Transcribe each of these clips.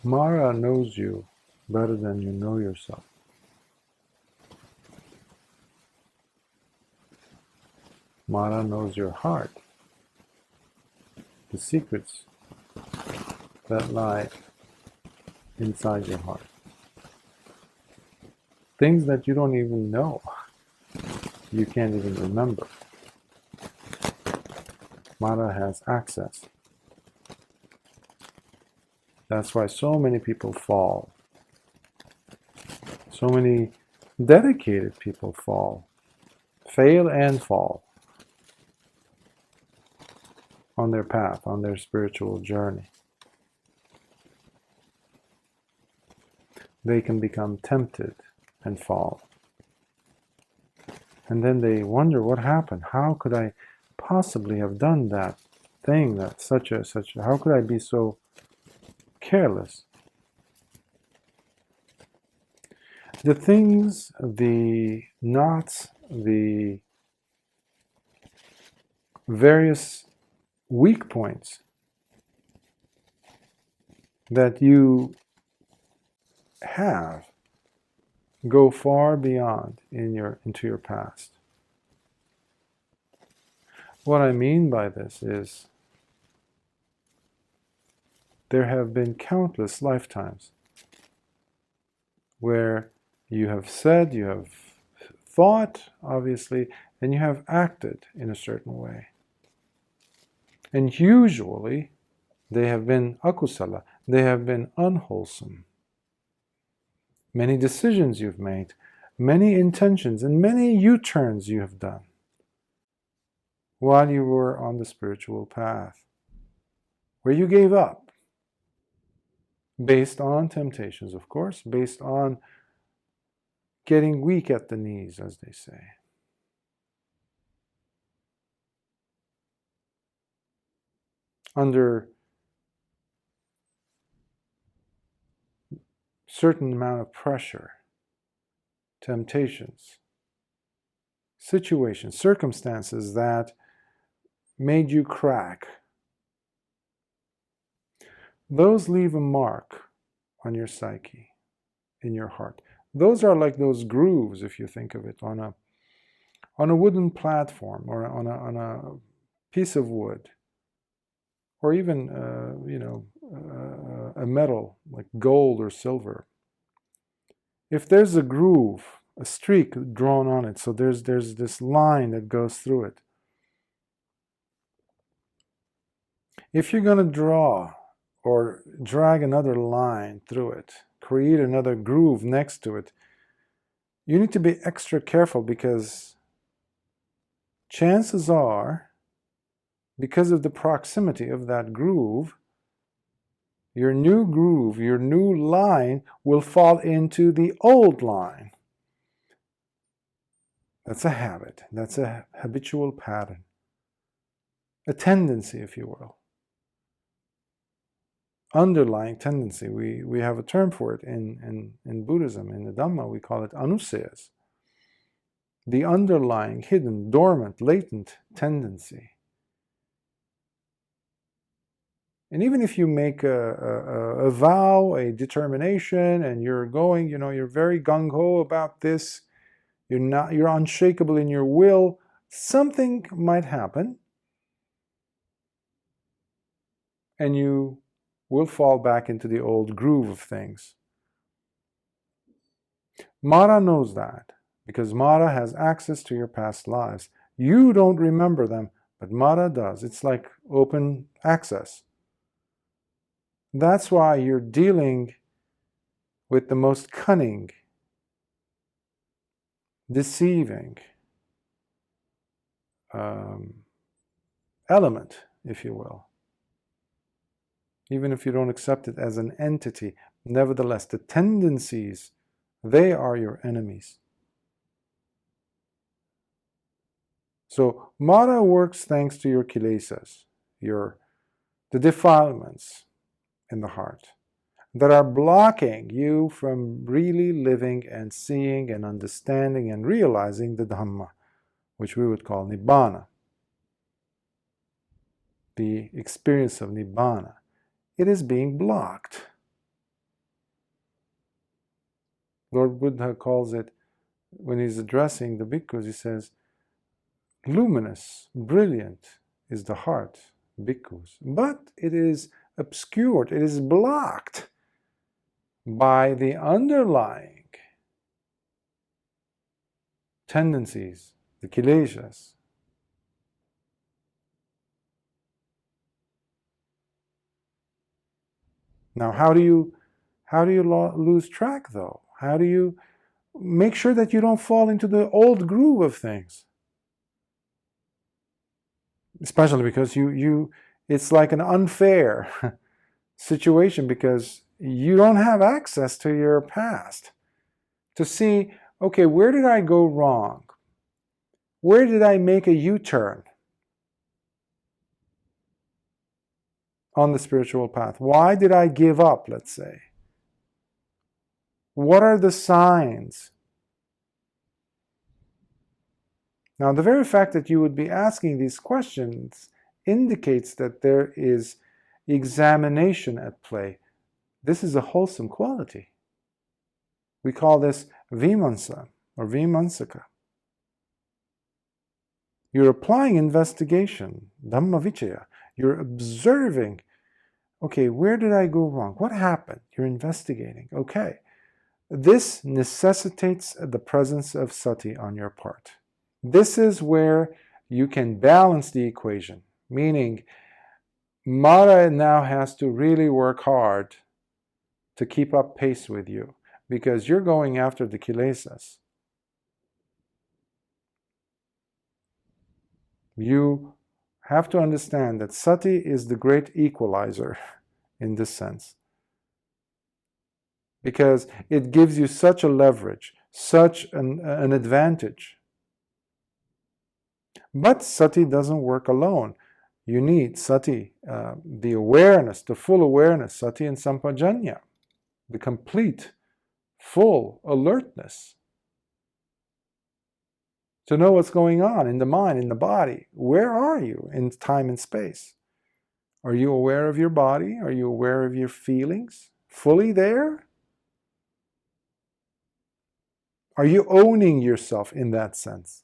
Māra knows you better than you know yourself. Māra knows your heart, the secrets that lie inside your heart. Things that you don't even know, you can't even remember. Māra has access. That's why so many people fall. So many dedicated people fall, fail and fall on their path, on their spiritual journey. They can become tempted and fall. And then they wonder, what happened? How could I possibly have done that thing, that how could I be so careless? The things, the knots, the various weak points that you have go far beyond into your past. What I mean by this is there have been countless lifetimes where you have said, you have thought, obviously, and you have acted in a certain way. And usually they have been akusala, they have been unwholesome. Many decisions you've made, many intentions, and many U-turns you have done while you were on the spiritual path, where you gave up, based on temptations, of course, based on getting weak at the knees, as they say. Under certain amount of pressure, temptations, situations, circumstances that made you crack. Those leave a mark on your psyche, in your heart. Those are like those grooves, if you think of it, on a wooden platform or on a piece of wood, or even a metal like gold or silver. If there's a groove, a streak drawn on it, so there's this line that goes through it. If you're going to draw or drag another line through it, create another groove next to it, you need to be extra careful, because chances are, because of the proximity of that groove, your new groove, your new line will fall into the old line. That's a habit. That's a habitual pattern. A tendency, if you will. Underlying tendency. We have a term for it in Buddhism. In the Dhamma, we call it anusayas. The underlying, hidden, dormant, latent tendency. And even if you make a vow, a determination, and you're going, you're very gung-ho about this, you're unshakable in your will, something might happen, and you will fall back into the old groove of things. Māra knows that, because Māra has access to your past lives. You don't remember them, but Māra does. It's like open access. That's why you're dealing with the most cunning, deceiving element, if you will. Even if you don't accept it as an entity, nevertheless, the tendencies, they are your enemies. So Māra works thanks to your kilesas, the defilements in the heart that are blocking you from really living and seeing and understanding and realizing the Dhamma, which we would call Nibbana, the experience of Nibbana. It is being blocked. Lord Buddha calls it, when he's addressing the bhikkhus, he says, luminous, brilliant is the heart, bhikkhus, but it is obscured, it is blocked by the underlying tendencies, the kileshas. Now, how do you lose track, though? How do you make sure that you don't fall into the old groove of things? Especially because it's like an unfair situation, because you don't have access to your past to see, okay, where did I go wrong? Where did I make a U-turn on the spiritual path? Why did I give up, let's say? What are the signs? Now, the very fact that you would be asking these questions indicates that there is examination at play. This is a wholesome quality. We call this vimansa or vimansaka. You're applying investigation, Dhamma vichaya. You're observing, okay, where did I go wrong? What happened? You're investigating. Okay, this necessitates the presence of sati on your part. This is where you can balance the equation, meaning Māra now has to really work hard to keep up pace with you, because you're going after the kilesas. You have to understand that sati is the great equalizer in this sense, because it gives you such a leverage, such an advantage. But sati doesn't work alone. You need sati, the awareness, the full awareness, sati and sampajanya, the complete, full alertness to know what's going on in the mind, in the body. Where are you in time and space? Are you aware of your body? Are you aware of your feelings? Fully there? Are you owning yourself in that sense?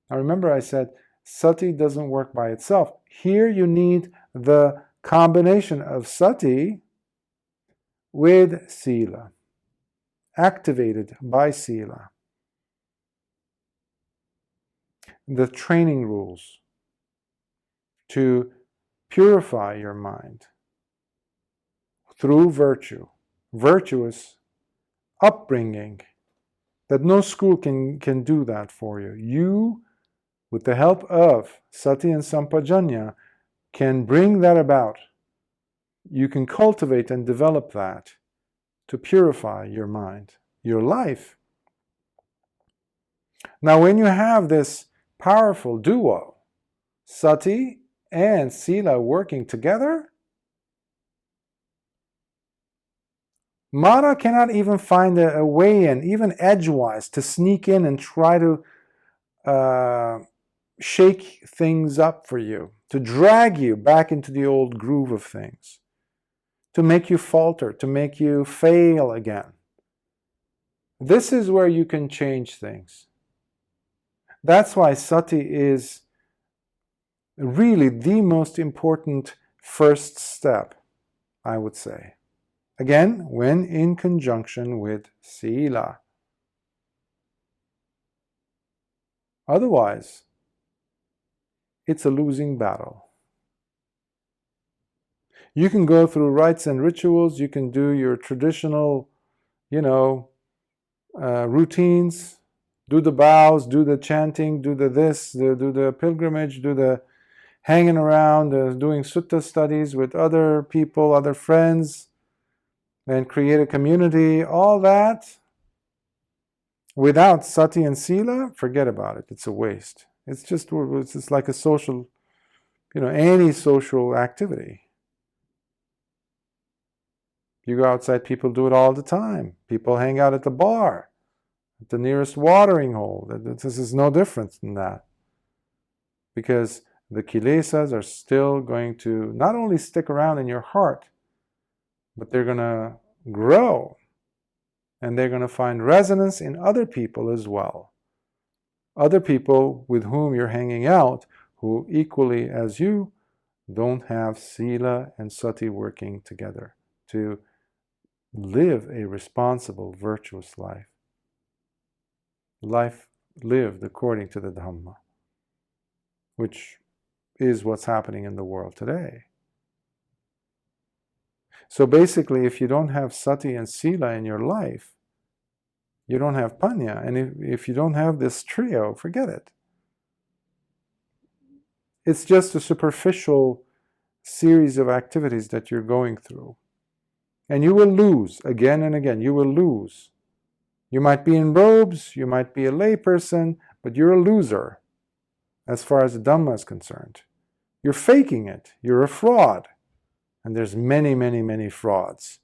Now remember, I said sati doesn't work by itself. Here you need the combination of sati with sila, activated by sila. The training rules to purify your mind through virtue, virtuous upbringing, that no school can do that for you. You, with the help of sati and sampajanya, can bring that about. You can cultivate and develop that to purify your mind, your life. Now, when you have this powerful duo, sati and sila working together, Māra cannot even find a way in, even edgewise, to sneak in and try to shake things up for you, to drag you back into the old groove of things, to make you falter, to make you fail again. This is where you can change things. That's why sati is really the most important first step, I would say. Again, when in conjunction with sila. Otherwise, it's a losing battle. You can go through rites and rituals, you can do your traditional, routines, do the vows, do the chanting, do the this, do the pilgrimage, do the hanging around, doing sutta studies with other people, other friends, and create a community, all that. Without sati and sila, forget about it. It's a waste. It's just like a social, any social activity. You go outside, people do it all the time. People hang out at the bar, at the nearest watering hole. This is no different than that. Because the kilesas are still going to not only stick around in your heart, but they're going to grow And they're going to find resonance in other people as well. Other people with whom you're hanging out, who equally as you don't have sila and sati working together to live a responsible, virtuous life. Life lived according to the Dhamma, which is what's happening in the world today. So basically, if you don't have sati and sila in your life, you don't have panya. And if you don't have this trio, forget it. It's just a superficial series of activities that you're going through. And you will lose again and again. You will lose. You might be in robes, you might be a layperson, but you're a loser as far as the Dhamma is concerned. You're faking it. You're a fraud. And there's many, many, many frauds.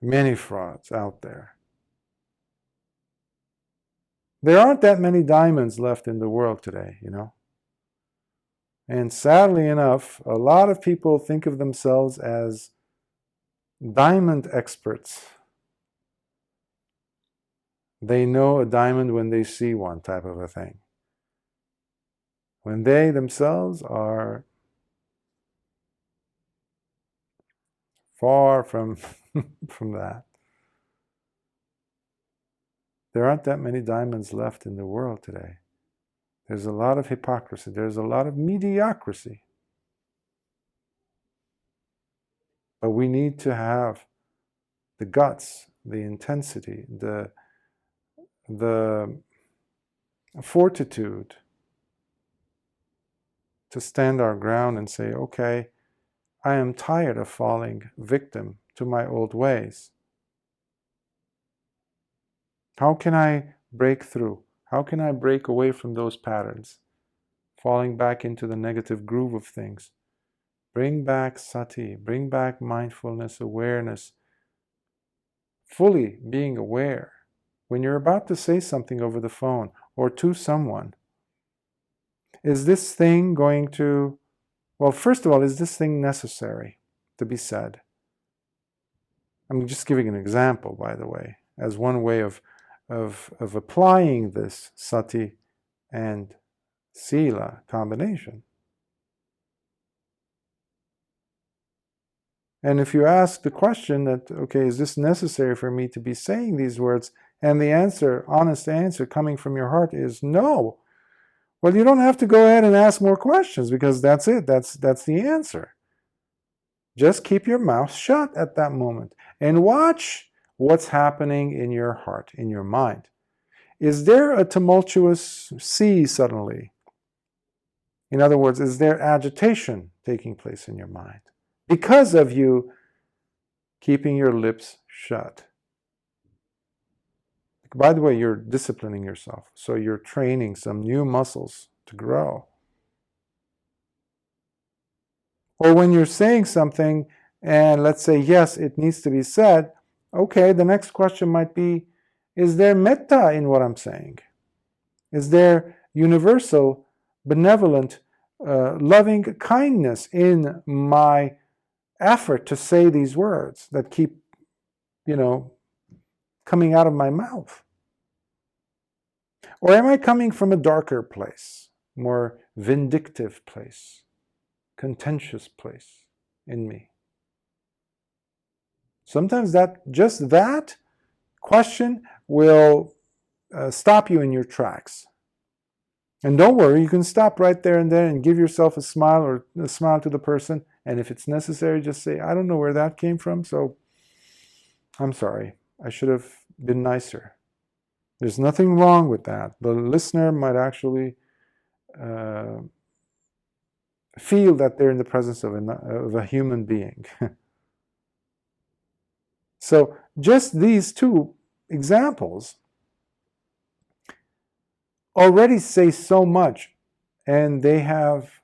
Many frauds out there. There aren't that many diamonds left in the world today, you know. And sadly enough, a lot of people think of themselves as diamond experts. They know a diamond when they see one, type of a thing. When they themselves are far from that. There aren't that many diamonds left in the world today. There's a lot of hypocrisy. There's a lot of mediocrity. But we need to have the guts, the intensity, the fortitude to stand our ground and say, okay, I am tired of falling victim to my old ways. How can I break through? How can I break away from those patterns? Falling back into the negative groove of things. Bring back sati, bring back mindfulness, awareness. Fully being aware. When you're about to say something over the phone or to someone, is this thing going to, well, first of all, is this thing necessary to be said? I'm just giving an example, by the way, as one way of applying this sati and sila combination. And if you ask the question that, okay, is this necessary for me to be saying these words? And the answer, honest answer coming from your heart is no. Well, you don't have to go ahead and ask more questions because that's it. That's the answer. Just keep your mouth shut at that moment and watch what's happening in your heart, in your mind. Is there a tumultuous sea suddenly? In other words, is there agitation taking place in your mind because of you keeping your lips shut? By the way, you're disciplining yourself, so you're training some new muscles to grow. Or when you're saying something, and let's say, yes, it needs to be said, okay, the next question might be, is there metta in what I'm saying? Is there universal, benevolent, loving kindness in my effort to say these words that keep, coming out of my mouth? Or am I coming from a darker place, more vindictive place, contentious place in me? Sometimes just that question will stop you in your tracks. And don't worry, you can stop right there and then and give yourself a smile or a smile to the person. And if it's necessary, just say, I don't know where that came from, so I'm sorry. I should have been nicer. There's nothing wrong with that. The listener might actually feel that they're in the presence of a human being. So just these two examples already say so much, and they have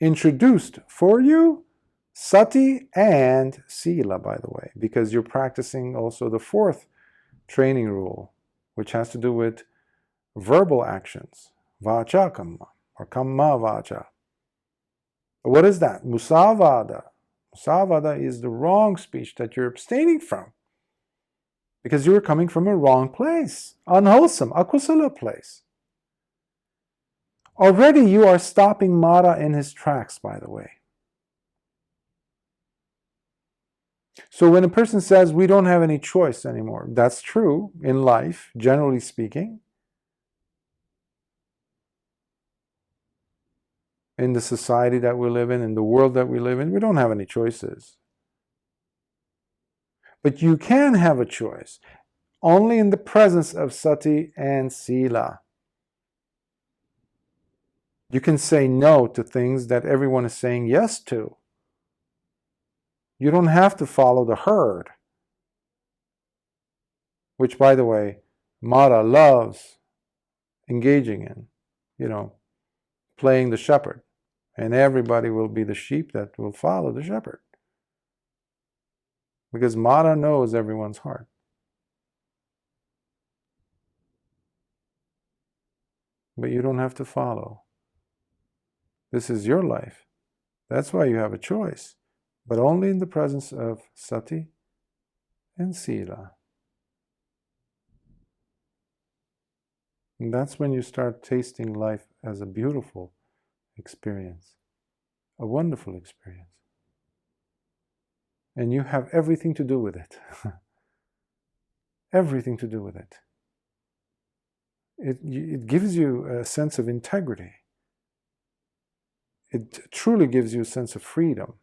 introduced for you sati and sila, by the way, because you're practicing also the fourth training rule, which has to do with verbal actions, vacha kamma, or kamma vacha. What is that? Musavada. Musavada is the wrong speech that you're abstaining from. Because you were coming from a wrong place, unwholesome, akusala place. Already you are stopping Māra in his tracks, by the way. So when a person says we don't have any choice anymore, that's true in life, generally speaking. In the society that we live in the world that we live in, we don't have any choices. But you can have a choice only in the presence of sati and sila. You can say no to things that everyone is saying yes to. You don't have to follow the herd, which, by the way, Māra loves engaging in, playing the shepherd. And everybody will be the sheep that will follow the shepherd. Because Māra knows everyone's heart. But you don't have to follow. This is your life. That's why you have a choice. But only in the presence of sati and sila. And that's when you start tasting life as a beautiful experience, a wonderful experience. And you have everything to do with it. Everything to do with it. It gives you a sense of integrity. It truly gives you a sense of freedom.